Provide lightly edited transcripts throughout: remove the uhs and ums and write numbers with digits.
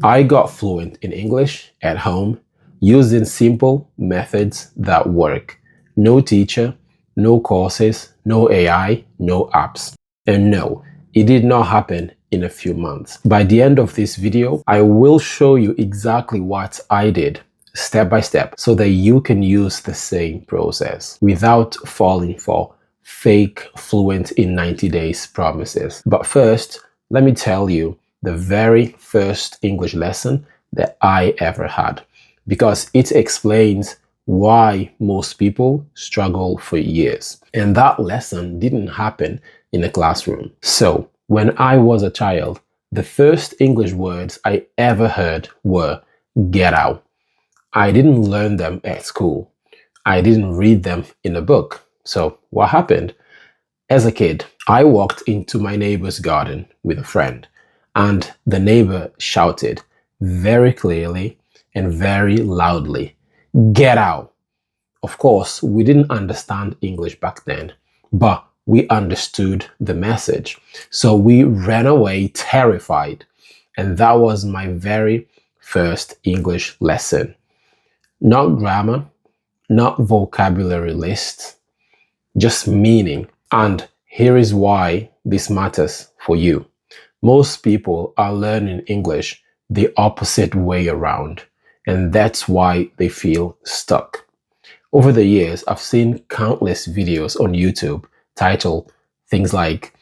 I got fluent in English at home using simple methods that work. No teacher, no courses, no AI, no apps. And no, it did not happen in a few months. By the end of this video, I will show you exactly what I did step by step so that you can use the same process without falling for fake fluent in 90 days promises. But first, let me tell you the very first English lesson that I ever had, because it explains why most people struggle for years. And that lesson didn't happen in a classroom. So, when I was a child, the first English words I ever heard were get out. I didn't learn them at school. I didn't read them in a book. So, what happened? As a kid, I walked into my neighbor's garden with a friend, and the neighbor shouted very clearly and very loudly, "Get out!" Of course, we didn't understand English back then, but we understood the message. So we ran away terrified. And that was my very first English lesson. Not grammar, not vocabulary lists, just meaning. And here is why this matters for you. Most people are learning English the opposite way around, and that's why they feel stuck. Over the years, I've seen countless videos on YouTube titled things like,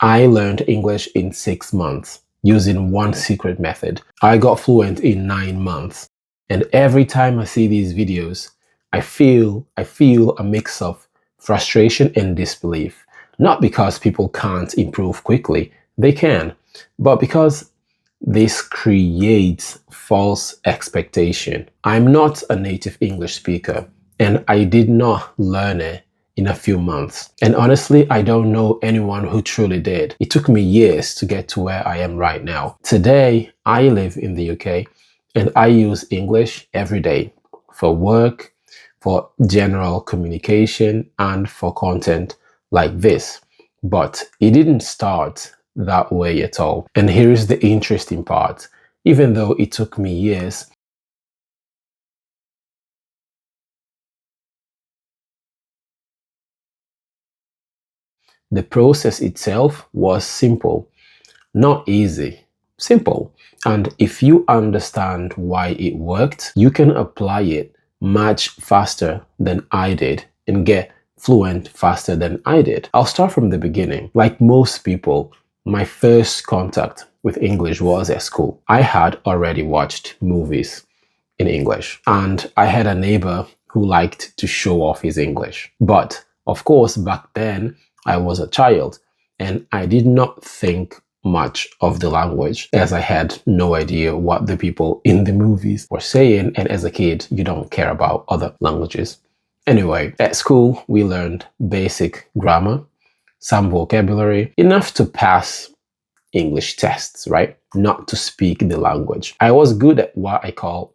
"I learned English in 6 months using one secret method. I got fluent in 9 months." And every time I see these videos, I feel a mix of frustration and disbelief. Not because people can't improve quickly, they can, but because this creates false expectation. I'm not a native English speaker, and I did not learn it in a few months. And honestly, I don't know anyone who truly did. It took me years to get to where I am right now. Today, I live in the UK, and I use English every day for work, for general communication, and for content like this. But it didn't start that way at all. And here's the interesting part. Even though it took me years, the process itself was simple, not easy, simple. And if you understand why it worked, you can apply it much faster than I did and get fluent faster than I did. I'll start from the beginning. Like most people, my first contact with English was at school. I had already watched movies in English, and I had a neighbor who liked to show off his English. But of course, back then, I was a child and I did not think much of the language, as I had no idea what the people in the movies were saying, and as a kid, you don't care about other languages. Anyway, at school, we learned basic grammar, some vocabulary, enough to pass English tests, right? Not to speak the language. I was good at what I call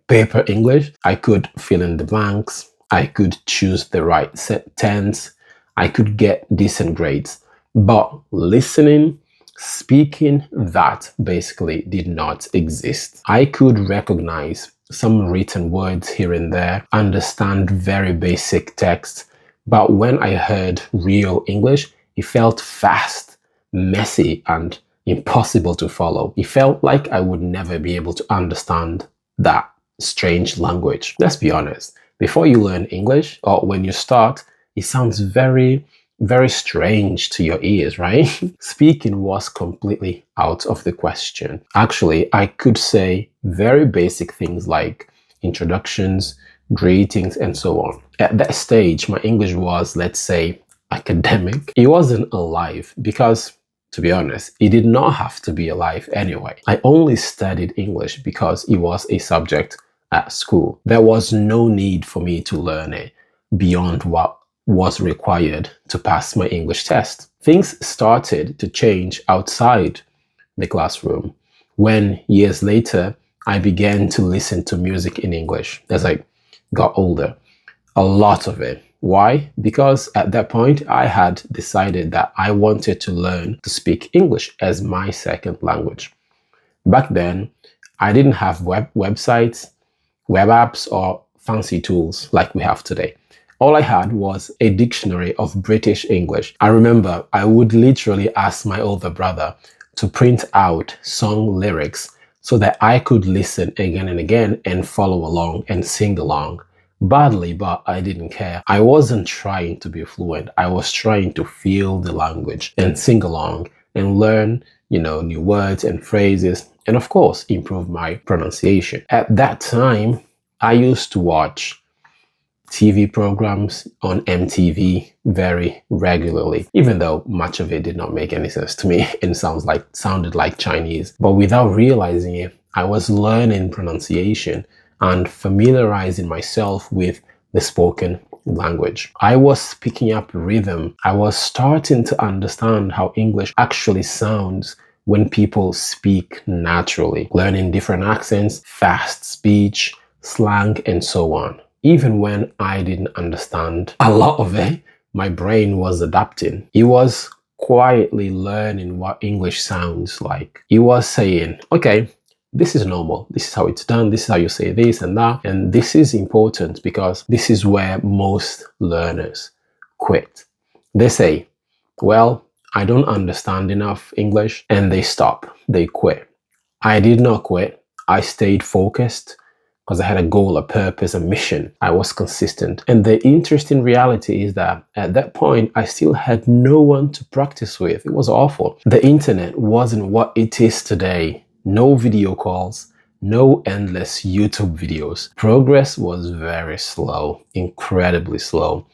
paper English. I could fill in the blanks. I could choose the right tense. I could get decent grades. But listening, speaking, that basically did not exist. I could recognize some written words here and there, understand very basic text, but when I heard real English, it felt fast, messy, and impossible to follow. It felt like I would never be able to understand that strange language. Let's be honest, before you learn English, or when you start, it sounds very strange to your ears, right? Speaking was completely out of the question. Actually, I could say very basic things like introductions, greetings, and so on. At that stage, my English was, let's say, academic. It wasn't alive because, to be honest, it did not have to be alive anyway. I only studied English because it was a subject at school. There was no need for me to learn it beyond what was required to pass my English test. Things started to change outside the classroom when years later I began to listen to music in English as I got older. A lot of it. Why? Because at that point I had decided that I wanted to learn to speak English as my second language. Back then, I didn't have websites, web apps, or fancy tools like we have today. All I had was a dictionary of British English. I remember I would literally ask my older brother to print out song lyrics so that I could listen again and again and follow along and sing along. Badly, but I didn't care. I wasn't trying to be fluent. I was trying to feel the language and sing along and learn, new words and phrases, and of course, improve my pronunciation. At that time, I used to watch TV programs on MTV very regularly, even though much of it did not make any sense to me and sounded like Chinese. But without realizing it, I was learning pronunciation and familiarizing myself with the spoken language. I was picking up rhythm. I was starting to understand how English actually sounds when people speak naturally, learning different accents, fast speech, slang, and so on. Even when I didn't understand a lot of it, my brain was adapting. It was quietly learning what English sounds like. It was saying, okay, this is normal. This is how it's done. This is how you say this and that. And this is important because this is where most learners quit. They say, well, I don't understand enough English, and they stop. They quit. I did not quit. I stayed focused because I had a goal, a purpose, a mission. I was consistent. And the interesting reality is that at that point, I still had no one to practice with. It was awful. The internet wasn't what it is today. No video calls, no endless YouTube videos. Progress was very slow, incredibly slow.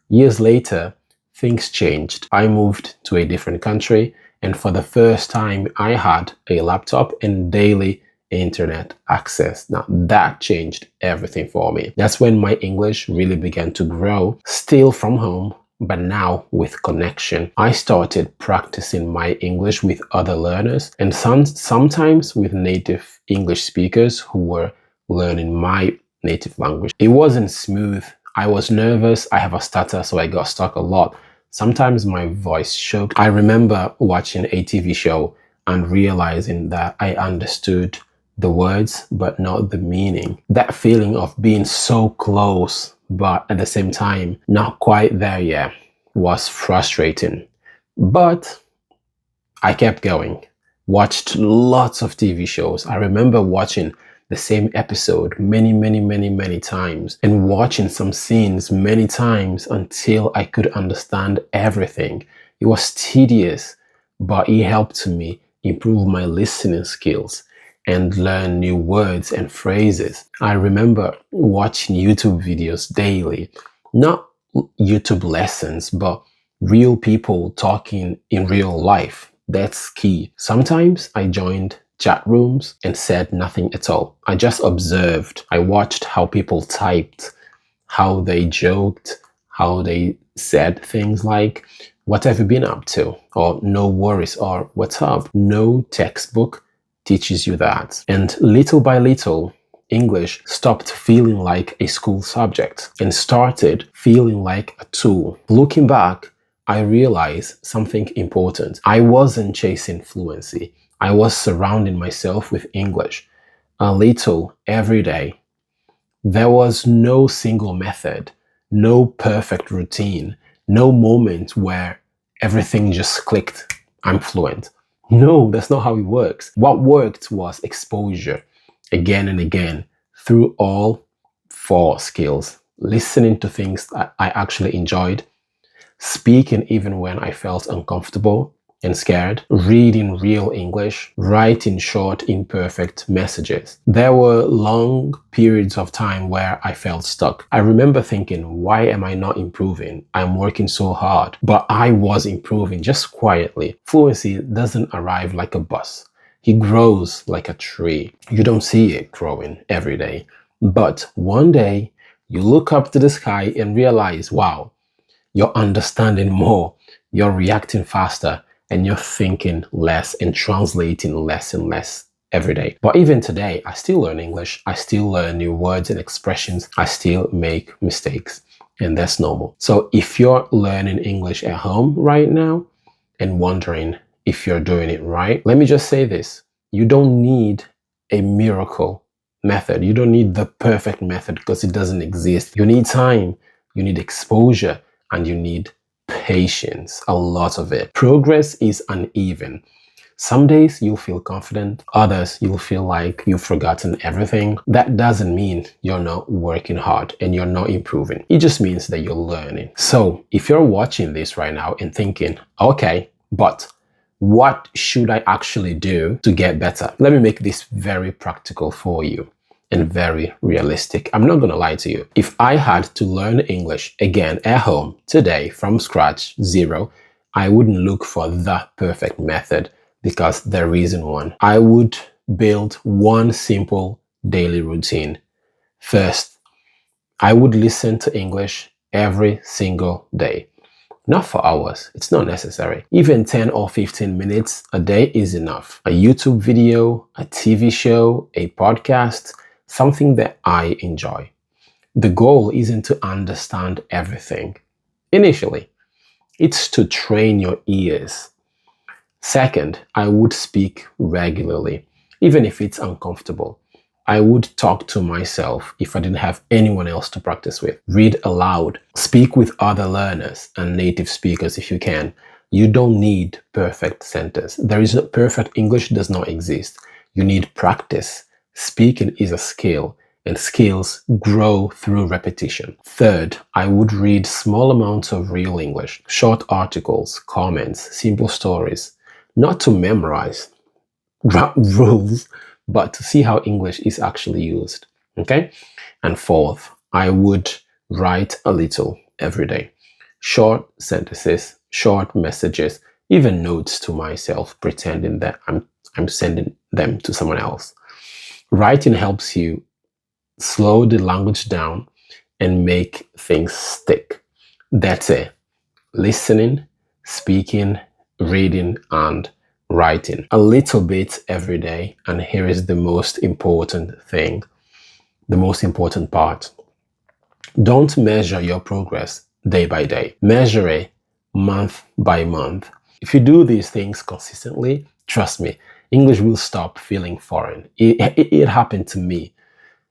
Years later, things changed. I moved to a different country, and for the first time, I had a laptop and daily internet access. Now that changed everything for me. That's when my English really began to grow, still from home, but now with connection. I started practicing my English with other learners and sometimes with native English speakers who were learning my native language. It wasn't smooth. I was nervous. I have a stutter, so I got stuck a lot. Sometimes my voice shook. I remember watching a TV show and realizing that I understood the words, but not the meaning. That feeling of being so close, but at the same time, not quite there yet, was frustrating. But I kept going, watched lots of TV shows. I remember watching the same episode many times and watching some scenes many times until I could understand everything. It was tedious, but it helped me improve my listening skills and learn new words and phrases. I remember watching YouTube videos daily, not YouTube lessons, but real people talking in real life. That's key. Sometimes I joined chat rooms and said nothing at all. I just observed. I watched how people typed, how they joked, how they said things like, "What have you been up to?" or "No worries," or "What's up?" No textbook teaches you that. And little by little, English stopped feeling like a school subject and started feeling like a tool. Looking back, I realized something important. I wasn't chasing fluency. I was surrounding myself with English, a little every day. There was no single method, no perfect routine, no moment where everything just clicked. I'm fluent. No, that's not how it works. What worked was exposure again and again through all four skills. Listening to things that I actually enjoyed, speaking even when I felt uncomfortable and scared, reading real English, writing short, imperfect messages. There were long periods of time where I felt stuck. I remember thinking, why am I not improving? I'm working so hard. But I was improving just quietly. Fluency doesn't arrive like a bus. It grows like a tree. You don't see it growing every day. But one day, you look up to the sky and realize, wow, you're understanding more, you're reacting faster, and you're thinking less and translating less and less every day. But even today, I still learn English. I still learn new words and expressions. I still make mistakes, and that's normal. So if you're learning English at home right now and wondering if you're doing it right, let me just say this. You don't need a miracle method. You don't need the perfect method because it doesn't exist. You need time, you need exposure, and you need patience, a lot of it. Progress is uneven. Some days you'll feel confident, others you'll feel like you've forgotten everything. That doesn't mean you're not working hard and you're not improving. It just means that you're learning. So if you're watching this right now and thinking, okay, but what should I actually do to get better? Let me make this very practical for you and very realistic. I'm not going to lie to you. If I had to learn English again at home today from scratch, zero, I wouldn't look for the perfect method because there isn't one. I would build one simple daily routine. First, I would listen to English every single day. Not for hours, it's not necessary. Even 10 or 15 minutes a day is enough. A YouTube video, a TV show, a podcast, something that I enjoy. The goal isn't to understand everything. Initially, it's to train your ears. Second, I would speak regularly, even if it's uncomfortable. I would talk to myself if I didn't have anyone else to practice with. Read aloud. Speak with other learners and native speakers if you can. You don't need perfect sentence. There is no perfect English does not exist. You need practice. Speaking is a skill, and skills grow through repetition. Third, I would read small amounts of real English, short articles, comments, simple stories. Not to memorize rules, but to see how English is actually used. Okay? And fourth, I would write a little every day. Short sentences, short messages, even notes to myself, pretending that I'm sending them to someone else. Writing helps you slow the language down and make things stick. That's it. Listening, speaking, reading, and writing. A little bit every day. And here is the most important thing, the most important part. Don't measure your progress day by day. Measure it month by month. If you do these things consistently, trust me, English will stop feeling foreign. It happened to me.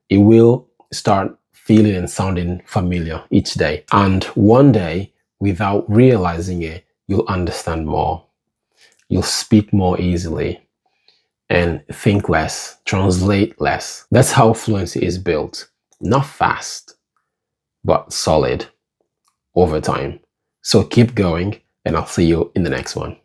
It will start feeling and sounding familiar each day. And one day, without realizing it, you'll understand more. You'll speak more easily and think less, translate less. That's how fluency is built. Not fast, but solid over time. So keep going, and I'll see you in the next one.